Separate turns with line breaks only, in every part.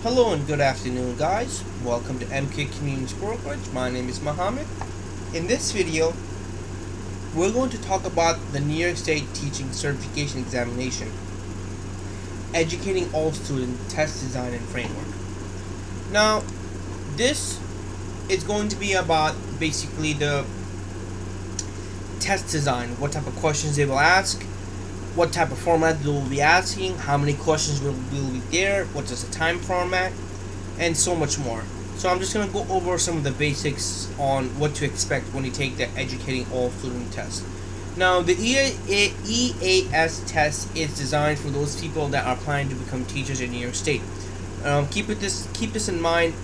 Hello and good afternoon, guys. Welcome to MK Community Brokerage. My name is Mohammed. In this video, we're going to talk about the New York State Teaching Certification Examination, educating all students, test design and framework. Now, this is going to be about basically the test design, what type of questions they will ask, what type of format they will be asking, how many questions will be there, what is the time format, and so much more. So I'm just going to go over some of the basics on what to expect when you take the Educating All Student test. Now, the EAS test is designed for those people that are planning to become teachers in New York State. Keep this in mind.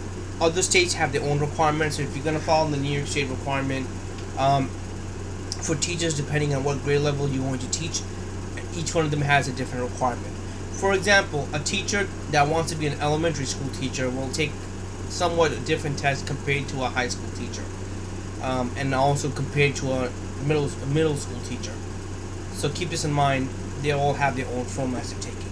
Other states have their own requirements, so if you're going to follow the New York State requirement for teachers, depending on what grade level you're going to teach, each one of them has a different requirement. For example, a teacher that wants to be an elementary school teacher will take somewhat a different test compared to a high school teacher, and also compared to a middle school teacher. So keep this in mind. They all have their own formats they're taking.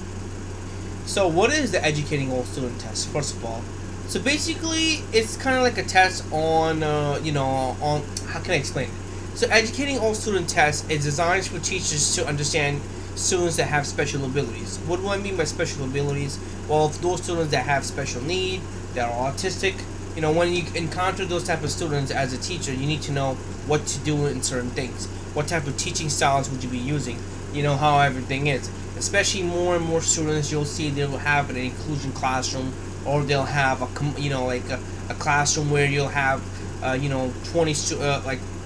So what is the Educating All Student test? First of all, so basically it's kind of like a test on on how can I explain it? So Educating All Student test is designed for teachers to understand students that have special abilities. What do I mean by special abilities? Well, for those students that have special need, that are autistic, when you encounter those type of students as a teacher, you need to know what to do in certain things. What type of teaching styles would you be using? How everything is. Especially more and more students, you'll see they'll have an inclusion classroom, or they'll have a classroom where you'll have 20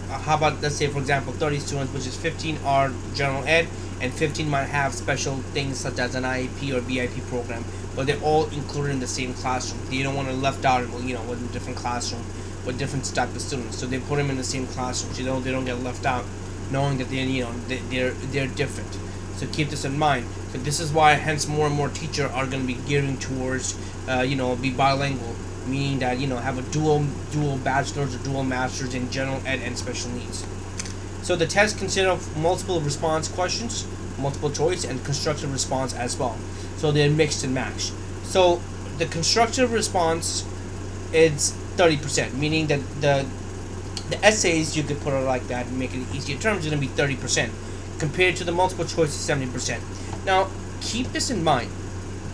how about, let's say, for example, 30 students, which is 15 are general ed, and 15 might have special things such as an IEP or BIP program, but they're all included in the same classroom. They don't want to left out, with a different classroom with different type of students. So they put them in the same classroom, so they don't get left out, knowing that they're different. So keep this in mind. So this is why, hence, more and more teachers are going to be gearing towards, be bilingual, meaning that have a dual bachelor's or dual master's in general ed and special needs. So the test consists of multiple response questions, multiple choice, and constructive response as well. So they're mixed and matched. So the constructive response is 30%, meaning that the essays, you could put it like that and make it easier terms, are going to be 30%, compared to the multiple choice is 70%. Now, keep this in mind.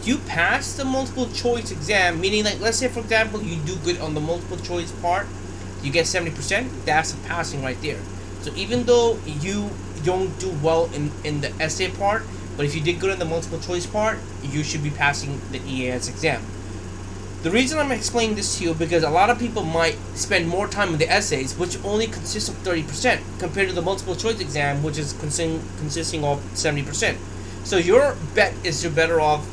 You pass the multiple choice exam, meaning, like, let's say, for example, you do good on the multiple choice part, you get 70%, that's a passing right there. So even though you don't do well in the essay part, but if you did good in the multiple choice part, you should be passing the EAS exam. The reason I'm explaining this to you, because a lot of people might spend more time in the essays, which only consists of 30%, compared to the multiple choice exam, which is consisting of 70%. So your bet is you're better off,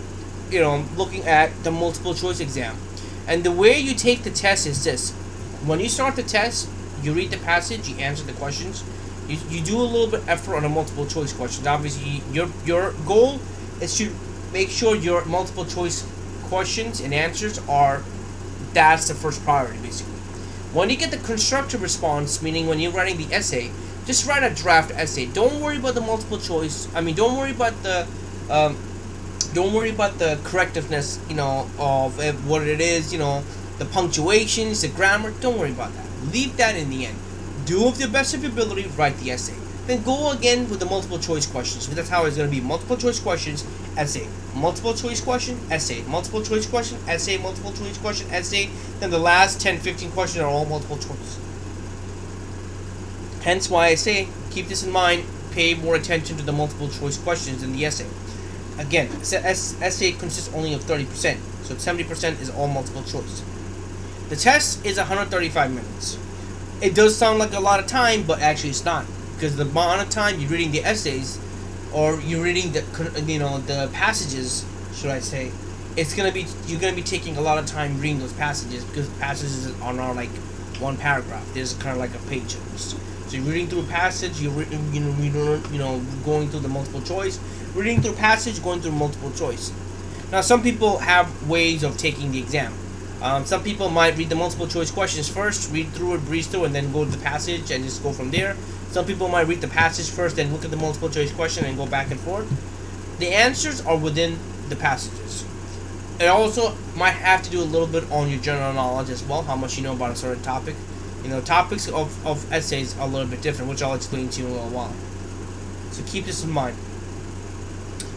looking at the multiple choice exam. And the way you take the test is this. When you start the test, you read the passage, you answer the questions, you do a little bit effort on the multiple choice questions. Obviously, your goal is to make sure your multiple choice questions and answers that's the first priority, basically. When you get the constructive response, meaning when you're writing the essay, just write a draft essay. Don't worry about the multiple choice. Don't worry about the correctiveness, of what it is, the punctuations, the grammar. Don't worry about that. Leave that in the end. Do with the best of your ability, write the essay. Then go again with the multiple choice questions. So that's how it's going to be. Multiple choice questions, essay. Multiple choice question, essay. Multiple choice question, essay. Multiple choice question, essay. Then the last 10-15 questions are all multiple choice. Hence why I say, keep this in mind, pay more attention to the multiple choice questions in the essay. Again, essay consists only of 30%, so 70% is all multiple choice. The test is 135 minutes. It does sound like a lot of time, but actually it's not, because the amount of time you're reading the essays, or you're reading the passages, should I say, you're gonna be taking a lot of time reading those passages, because passages are not like one paragraph. There's kind of like a page. So you're reading through a passage, you're going through the multiple choice, reading through a passage, going through multiple choice. Now, some people have ways of taking the exam. Some people might read the multiple choice questions first, read through it, breeze through, and then go to the passage and just go from there. Some people might read the passage first, then look at the multiple choice question and go back and forth. The answers are within the passages. It also might have to do a little bit on your general knowledge as well, how much you know about a certain topic. Topics of essays are a little bit different, which I'll explain to you in a little while. So keep this in mind.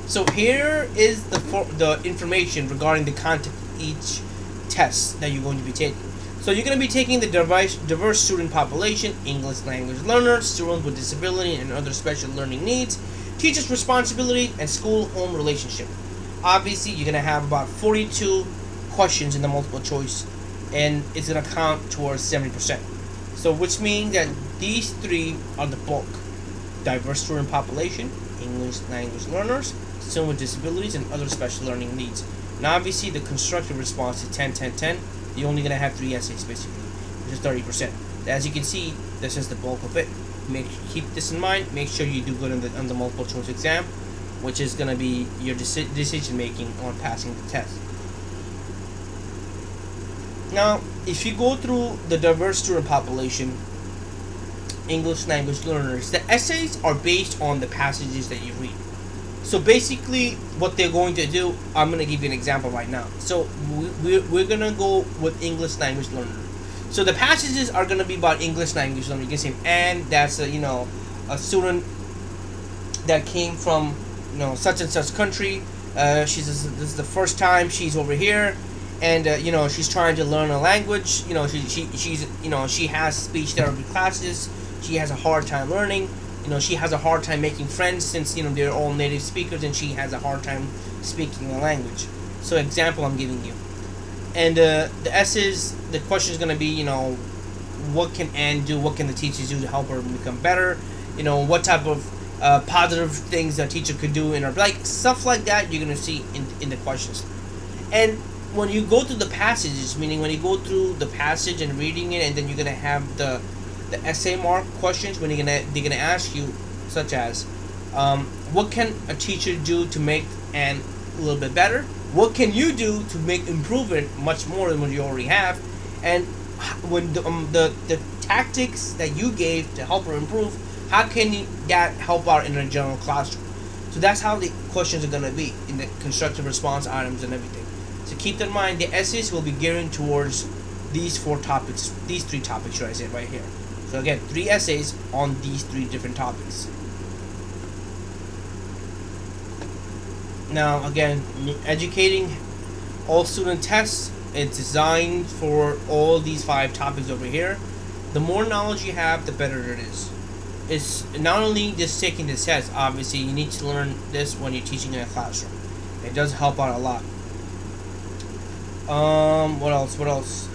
So here is the information regarding the content of each test that you're going to be taking. So you're going to be taking the diverse student population, English language learners, students with disability and other special learning needs, teachers' responsibility, and school-home relationship. Obviously, you're going to have about 42 questions in the multiple choice, and it's going to count towards 70%. So which means that these three are the bulk. Diverse student population, English language learners, students with disabilities, and other special learning needs. And obviously, the constructive response is 10, 10, 10. You're only going to have 3 essays, basically, which is 30%. As you can see, this is the bulk of it. Keep this in mind. Make sure you do good on the multiple choice exam, which is going to be your decision making on passing the test. Now, if you go through the diverse student population, English language learners, the essays are based on the passages that you read. So basically, what they're going to do, I'm going to give you an example right now. So we're going to go with English language learner. So the passages are going to be about English language learner. You can say, and that's a student that came from such and such country. This is the first time she's over here, and she's trying to learn a language. She has speech therapy classes. She has a hard time learning. She has a hard time making friends since they're all native speakers, and she has a hard time speaking the language. So example I'm giving you. And the essays, the question is going to be, what can Anne do? What can the teachers do to help her become better? What type of positive things a teacher could do in her, stuff like that you're going to see in the questions. And when you go through the passages, meaning when you go through the passage and reading it, and then you're going to have the essay mark questions when they're gonna ask you, such as what can a teacher do to make Anne a little bit better? What can you do to make improvement much more than what you already have? And when the tactics that you gave to help her improve, how can that help out in a general classroom? So that's how the questions are gonna be in the constructive response items and everything. So keep that in mind. The essays will be geared towards these 3 topics, should I say, right here. So again, 3 essays on these 3 different topics. Now again, educating all student tests is designed for all these 5 topics over here. The more knowledge you have, the better it is. It's not only just taking the test, obviously you need to learn this when you're teaching in a classroom. It does help out a lot. What else?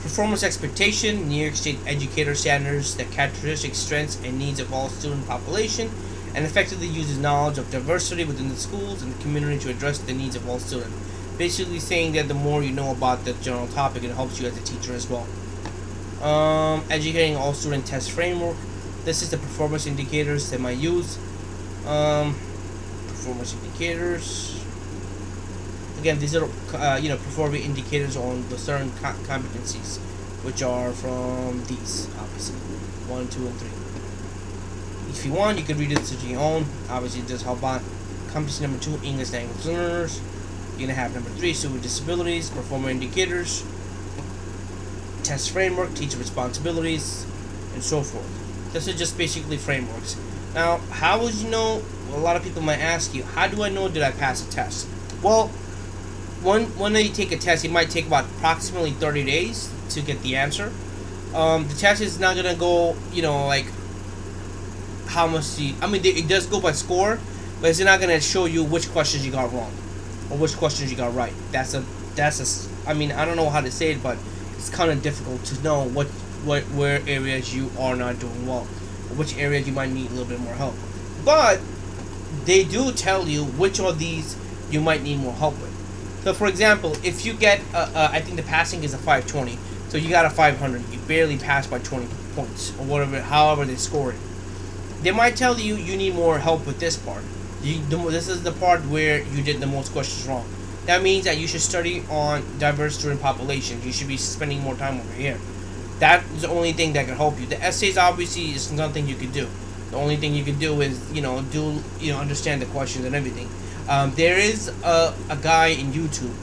Performance expectation, New York State educator standards, the characteristics, strengths, and needs of all student population, and effectively uses knowledge of diversity within the schools and the community to address the needs of all students. Basically saying that the more you know about the general topic, it helps you as a teacher as well. Educating all student test framework. This is the performance indicators they might use. Performance indicators. Again, these are performance indicators on the certain competencies, which are from these, obviously 1, 2, and 3. If you want, you can read it to your own. Obviously, it does help out. Competency number 2, English language learners. You're gonna have number 3, student with disabilities, performance indicators, test framework, teacher responsibilities, and so forth. This is just basically frameworks. Now, how would you know? Well, a lot of people might ask you, how do I know did I pass a test? Well, when you take a test, it might take about approximately 30 days to get the answer. The test is not gonna go, how much it does go by score, but it's not gonna show you which questions you got wrong or which questions you got right. I don't know how to say it, but it's kind of difficult to know where areas you are not doing well, or which areas you might need a little bit more help. But they do tell you which of these you might need more help with. So, for example, if you get, I think the passing is a 520, so you got a 500, you barely passed by 20 points, or whatever, however they score it. They might tell you need more help with this part. This is the part where you did the most questions wrong. That means that you should study on diverse student populations. You should be spending more time over here. That is the only thing that can help you. The essays, obviously, is nothing you can do. The only thing you can do is, understand the questions and everything. There is a guy in YouTube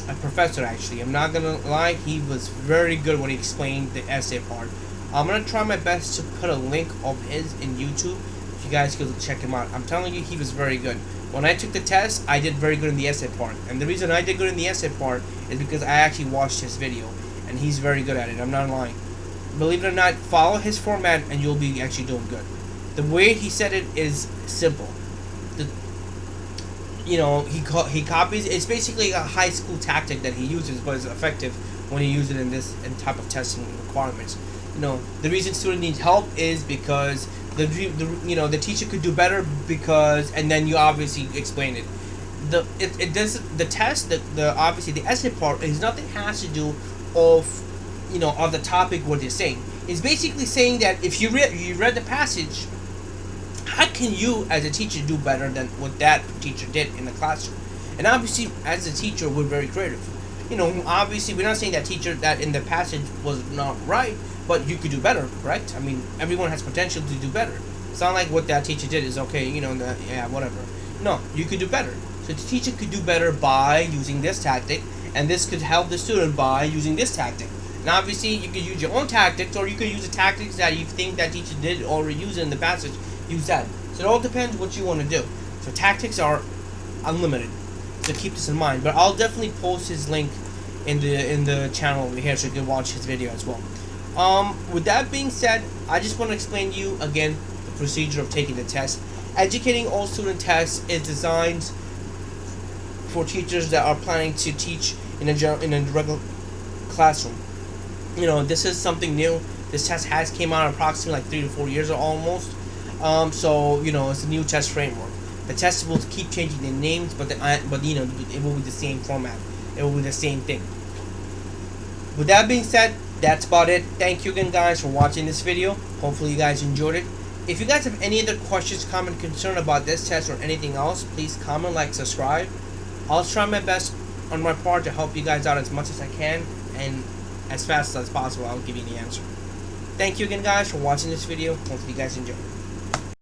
a professor actually. I'm not gonna lie, he was very good when he explained the essay part. I'm gonna try my best to put a link of his in YouTube. If you guys could check him out, I'm telling you, he was very good. When I took the test, I did very good in the essay part, and the reason I did good in the essay part is because I actually watched his video, and he's very good at it. I'm not lying. Believe it or not, follow his format, and you'll be actually doing good. The way he said it is simple. He copies. It's basically a high school tactic that he uses, but it's effective when you use it in this type of testing requirements. The reason student needs help is because the teacher could do better because, and then you obviously explain it. It does the test, the obviously the essay part is nothing has to do of the topic what they're saying. It's basically saying that if you read the passage, how can you as a teacher do better than what that teacher did in the classroom? And obviously as a teacher we're very creative. Obviously we're not saying that teacher that in the passage was not right, but you could do better, correct? I mean, everyone has potential to do better. It's not like what that teacher did is okay, whatever. No, you could do better. So the teacher could do better by using this tactic, and this could help the student by using this tactic. And obviously you could use your own tactics, or you could use the tactics that you think that teacher did or use in the passage. Use that. So it all depends what you want to do. So tactics are unlimited. So keep this in mind. But I'll definitely post his link in the channel over here so you can watch his video as well. With that being said, I just want to explain to you again the procedure of taking the test. Educating all student tests is designed for teachers that are planning to teach in a regular classroom. This is something new. This test has came out approximately like 3 to 4 years or almost. So it's a new test framework. The test will keep changing the names, but it will be the same format. It will be the same thing. With that being said, that's about it. Thank you again, guys, for watching this video. Hopefully you guys enjoyed it. If you guys have any other questions, comment, concern about this test or anything else, please comment, like, subscribe. I'll try my best on my part to help you guys out as much as I can, and as fast as possible I'll give you the answer. Thank you again, guys, for watching this video. Hopefully you guys enjoyed it.